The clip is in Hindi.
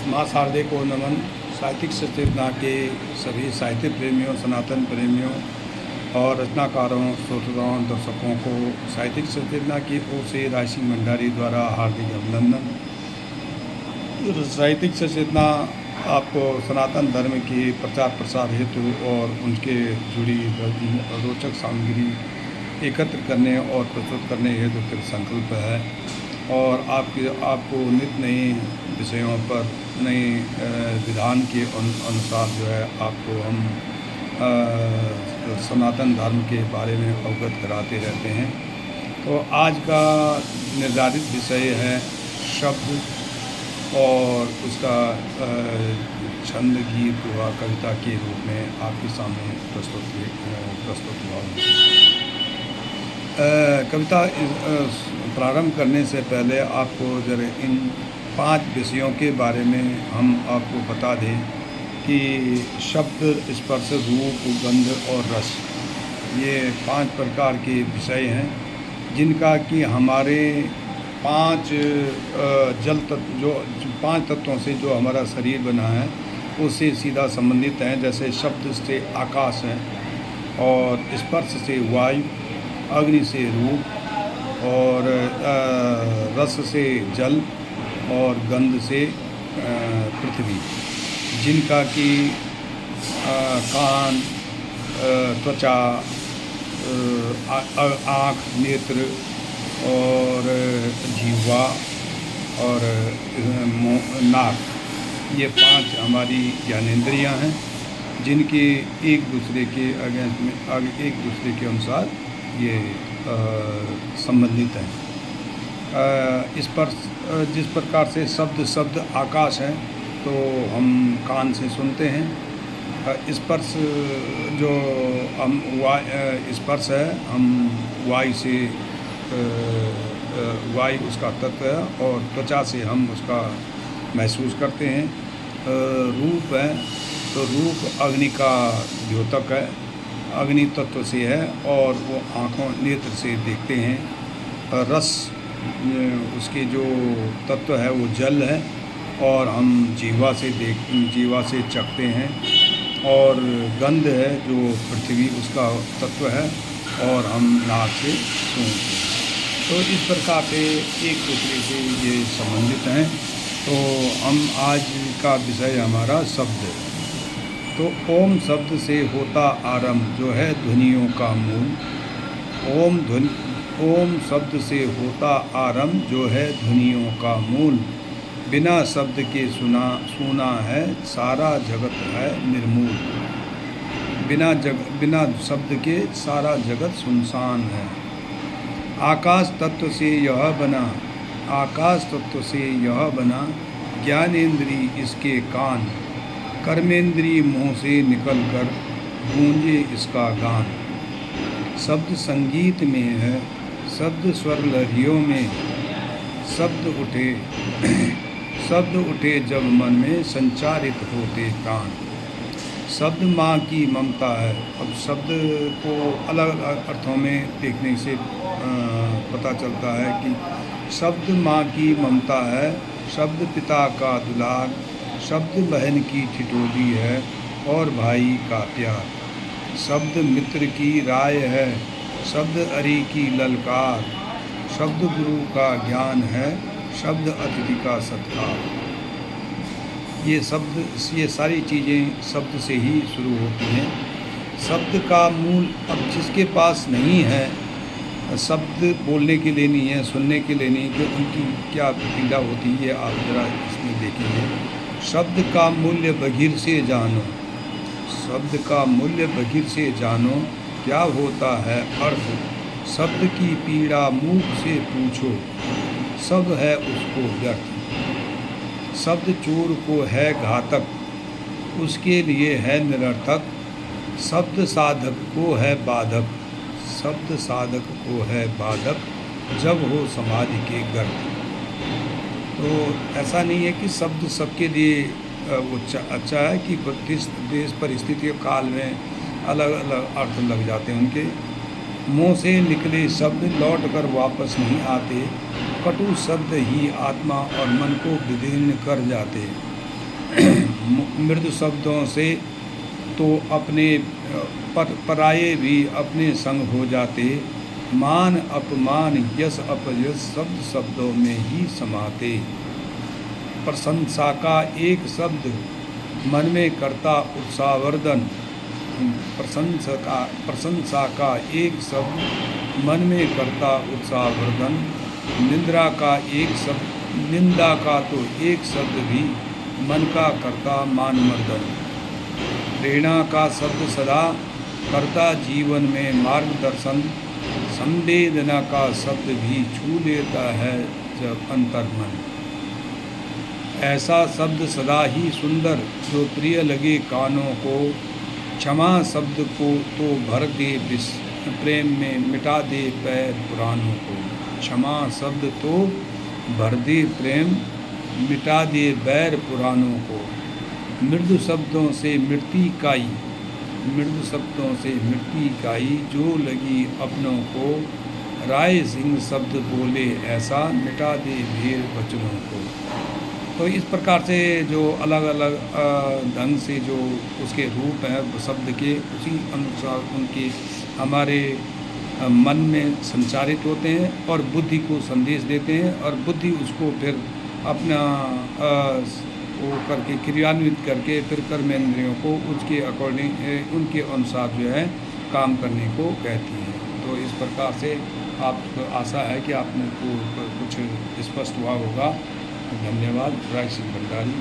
माँ शारदे को नमन। साहित्यिक सचेतना के सभी साहित्य प्रेमियों, सनातन प्रेमियों और रचनाकारों, श्रोताओं, दर्शकों को साहित्यिक सचेतना की ओर से राय सिंह भंडारी द्वारा हार्दिक अभिनंदन। साहित्यिक सचेतना आपको सनातन धर्म के प्रचार प्रसार हेतु और उनके जुड़ी रोचक सामग्री एकत्र करने और प्रस्तुत करने हेतु कृत संकल्प है और आपको नित्य नए विषयों पर नए विधान के अनुसार जो है आपको हम सनातन धर्म के बारे में अवगत कराते रहते हैं। तो आज का निर्धारित विषय है शब्द और उसका छंद, गीत व कविता के रूप में आपके सामने प्रस्तुत हुआ। कविता प्रारंभ करने से पहले आपको जरा इन 5 विषयों के बारे में हम आपको बता दें कि शब्द, स्पर्श, रूप, गंध और रस, ये 5 प्रकार के विषय हैं जिनका कि हमारे 5 जल तत्व, जो 5 तत्वों से जो हमारा शरीर बना है उससे सीधा संबंधित हैं। जैसे शब्द से आकाश है और स्पर्श से वायु, अग्नि से रूप और रस से जल और गंध से पृथ्वी, जिनका कि कान, त्वचा, आँख, नेत्र और जीवा और नाक, ये 5 हमारी ज्ञानेंद्रियाँ हैं जिनके एक दूसरे के अगेंस्ट में एक दूसरे के अनुसार ये संबंधित हैं। जिस प्रकार से शब्द आकाश है तो हम कान से सुनते हैं। स्पर्श जो हम स्पर्श है, हम वायु उसका तत्व है और त्वचा से हम उसका महसूस करते हैं। रूप है तो रूप अग्नि का द्योतक है, अग्नि तत्व से है और वो आँखों, नेत्र से देखते हैं। रस उसके जो तत्व है वो जल है और हम जीवा से चखते हैं। और गंध है जो पृथ्वी उसका तत्व है और हम नाक से सूंघते हैं। तो इस प्रकार से एक दूसरे से ये संबंधित हैं। तो हम आज का विषय हमारा शब्द है। तो ओम शब्द से होता आरंभ जो है ध्वनियों का मूल। ओम शब्द से होता आरंभ जो है ध्वनियों का मूल। बिना शब्द के सुना है सारा जगत है निर्मूल। बिना शब्द के सारा जगत सुनसान है। आकाश तत्व से यह बना ज्ञानेंद्री इसके कान। कर्मेंद्री मुँह से निकलकर गूंजे इसका गान। शब्द संगीत में है, शब्द स्वर लहरियों में, शब्द उठे जब मन में संचारित होते प्राण। शब्द माँ की ममता है। अब शब्द को अलग अलग अर्थों में देखने से पता चलता है कि शब्द माँ की ममता है, शब्द पिता का दुलार, शब्द बहन की ठिठोली है और भाई का प्यार। शब्द मित्र की राय है, शब्द अरी की ललकार, शब्द गुरु का ज्ञान है, शब्द अतिथि का सत्कार। ये सारी चीज़ें शब्द से ही शुरू होती हैं। शब्द का मूल अब जिसके पास नहीं है, शब्द बोलने के लिए नहीं है, सुनने के लिए नहीं, कि उनकी क्या पीड़ा होती है आप ज़रा इसमें देखेंगे। शब्द का मूल्य बघिर से जानो, शब्द का मूल्य बघिर से जानो, क्या होता है अर्थ। शब्द की पीड़ा मूक से पूछो, सब है उसको व्यर्थ। शब्द चोर को है घातक, उसके लिए है निरर्थक। शब्द साधक को है बाधक, शब्द साधक को है बाधक, जब हो समाधि के गर्भ। तो ऐसा नहीं है कि शब्द सबके लिए वो अच्छा है कि देश परिस्थिति काल में अलग अलग अर्थ लग जाते हैं उनके। मुँह से निकले शब्द लौट कर वापस नहीं आते, कटु शब्द ही आत्मा और मन को विदीर्ण कर जाते। मृदु शब्दों से तो अपने पराये भी अपने संग हो जाते, मान अपमान यश अपयश शब्द शब्दों में ही समाते। प्रशंसा का एक शब्द मन में करता उत्साहवर्धन, प्रशंसा का एक शब्द मन में करता उत्साहवर्धन, निंदा का तो एक शब्द भी मन का करता मानमर्दन। प्रेरणा का शब्द सदा करता जीवन में मार्गदर्शन, संवेदना का शब्द भी छू लेता है जब अंतर्मन। ऐसा शब्द सदा ही सुंदर जो प्रिय लगे कानों को, क्षमा शब्द को तो भर दे प्रेम में मिटा दे पैर पुरानों को। क्षमा शब्द तो भर दे प्रेम मिटा दे बैर पुरानों को। मृदु शब्दों से मिटती काई, मृदु शब्दों से मिटती काई जो लगी अपनों को, राय सिंह शब्द बोले ऐसा मिटा दे भीड़ बचनों को। तो इस प्रकार से जो अलग अलग ढंग से जो उसके रूप हैं शब्द के, उसी अनुसार उनके हमारे मन में संचारित होते हैं और बुद्धि को संदेश देते हैं, और बुद्धि उसको फिर अपना वो करके क्रियान्वित करके फिर कर्मेंद्रियों को उसके अकॉर्डिंग उनके अनुसार जो है काम करने को कहती है। तो इस प्रकार से आप आशा है कि आपने को कुछ स्पष्ट हुआ होगा। धन्यवाद। राय सिंह भंडारी।